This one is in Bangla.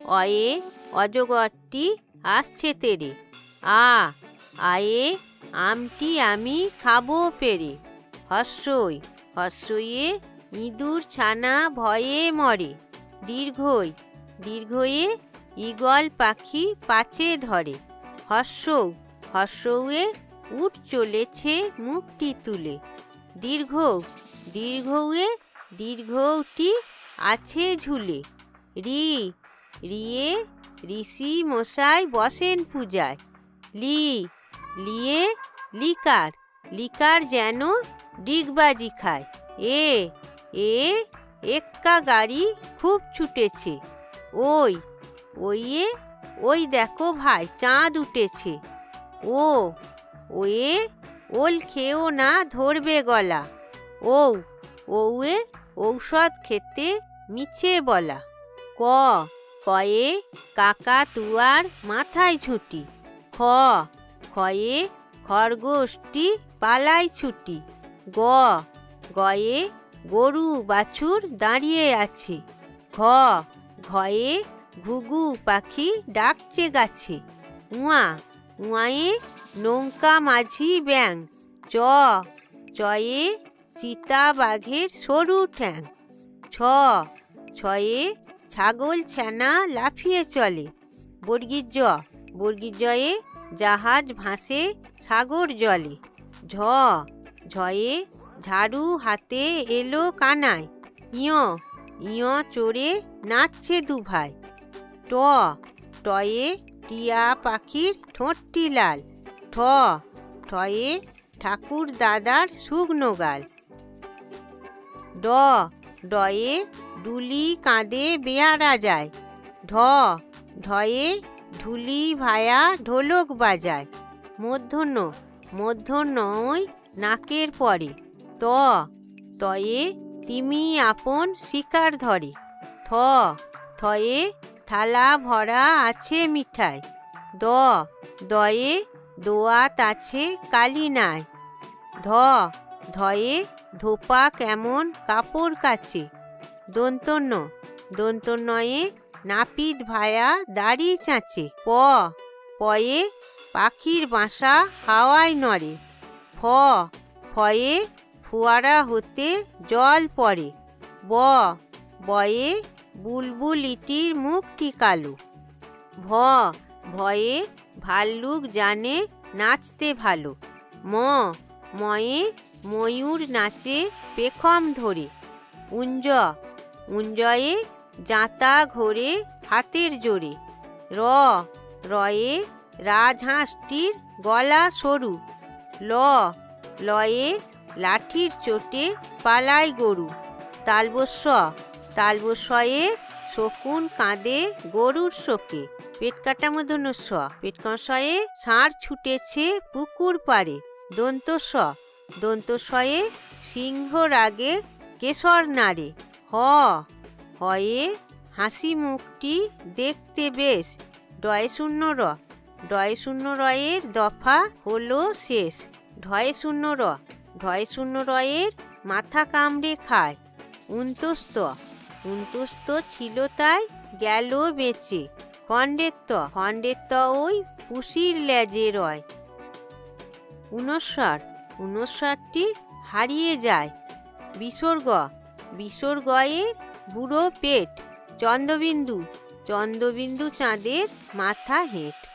অয়ে অজগরটি আসছে তেরে, আয়ে আমটি আমি খাবো পেরে। হর্ষই হর্ষইয়ে ইঁদুর ছানা ভয়ে মরে। দীর্ঘয়ে ঈগল পাখি পাছে ধরে। হর্ষৌয়ে উট চলেছে মুখটি তুলে। দীর্ঘউয়ে দীর্ঘটি আছে ঝুলে। রিয়ে ঋষি মশাই বসেন পূজায়। লিয়ে লিকার যেন ডিগবাজি খায়। এক্কা গাড়ি খুব ছুটেছে। ওই দেখো ভাই চাঁদ উঠেছে। ওয়ে ওল খেও না ধরবে গলা। ওয়ে ঔষধ খেতে মিছে বলা। কয়ে কাকাতুয়ার মাথায় ঝুঁটি। খয়ে খরগোশটি পালায় ছুটি। গয়ে গরু বাছুর দাঁড়িয়ে আছে। ঘয়ে ঘুঘু পাখি ডাকছে গাছে। উয়ায়ে নৌকা মাঝি ব্যাং। চয়ে চিতা বাঘের সরু ঠ্যাং। ছয়ে ছাগল ছানা লাফিয়ে চলে। বর্গীর জাহাজ ভাসে সাগর জলে। ঝয়ে ঝাড়ু হাতে এলো কানায়। ইয় চড়ে নাচছে দুভাই। টয়ে টিয়া পাখির ঠোঁটটি লাল। ঠয়ে ঠাকুর দাদার শুকনো গাল। ডয়ে ডুলি কাঁদে বেয়ারা যায়। ঢয়ে ঢুলি ভায়া ঢোলক বাজায়। মূর্ধন্যই নাকের পরে। তয়ে তিমি আপন শিকার ধরে। থয়ে থালা ভরা আছে মিঠাই। দয়ে দোয়াত আছে কালি নাই। ধয়ে ধোপা কেমন কাপড় কাছে। দন্তন্যয়ে নাপিত ভায়া দাড়ি চাঁচে। পয়ে পাখির বাসা হাওয়ায় নড়ে। ফয়ে ফোয়ারা হতে জল পড়ে। বয়ে বুলবুল ইটির মুখটি কালো। ভয়ে ভাল্লুক জানে নাচতে ভালো। ময়ে ময়ূর নাচে পেখম ধরে। উঞ্জয়ে জাঁতা ঘোরে হাতের জোরে। রয়ে রাজহাঁসটির গলা সরু। লয়ে লাঠির চোটে পালায় গরু। তালবস্যয়ে শকুন কাঁদে গরুর শোকে। পেটকাটা মূর্ধন্য ষ। পেটকষয়ে ষাঁড় ছুটেছে পুকুর পাড়ে। দন্তস্বয়ে সিংহ রাগে কেশর নাড়ে। হয়ে হাসি মুখটি দেখতে বেশ। ডয়ে শূন্য রয়ের দফা হলো শেষ। ঢয়ে শূন্য রয়ের মাথা কামড়ে খায়। উন্তস্ত ছিল তাই গেল বেঁচে। খণ্ডের ওই পুষির লেজে রয়। ঊনষাটটি হারিয়ে যায়। বিসর্গয়ের বুড়ো পেট। চন্দ্রবিন্দু চাঁদের মাথা হেঁট।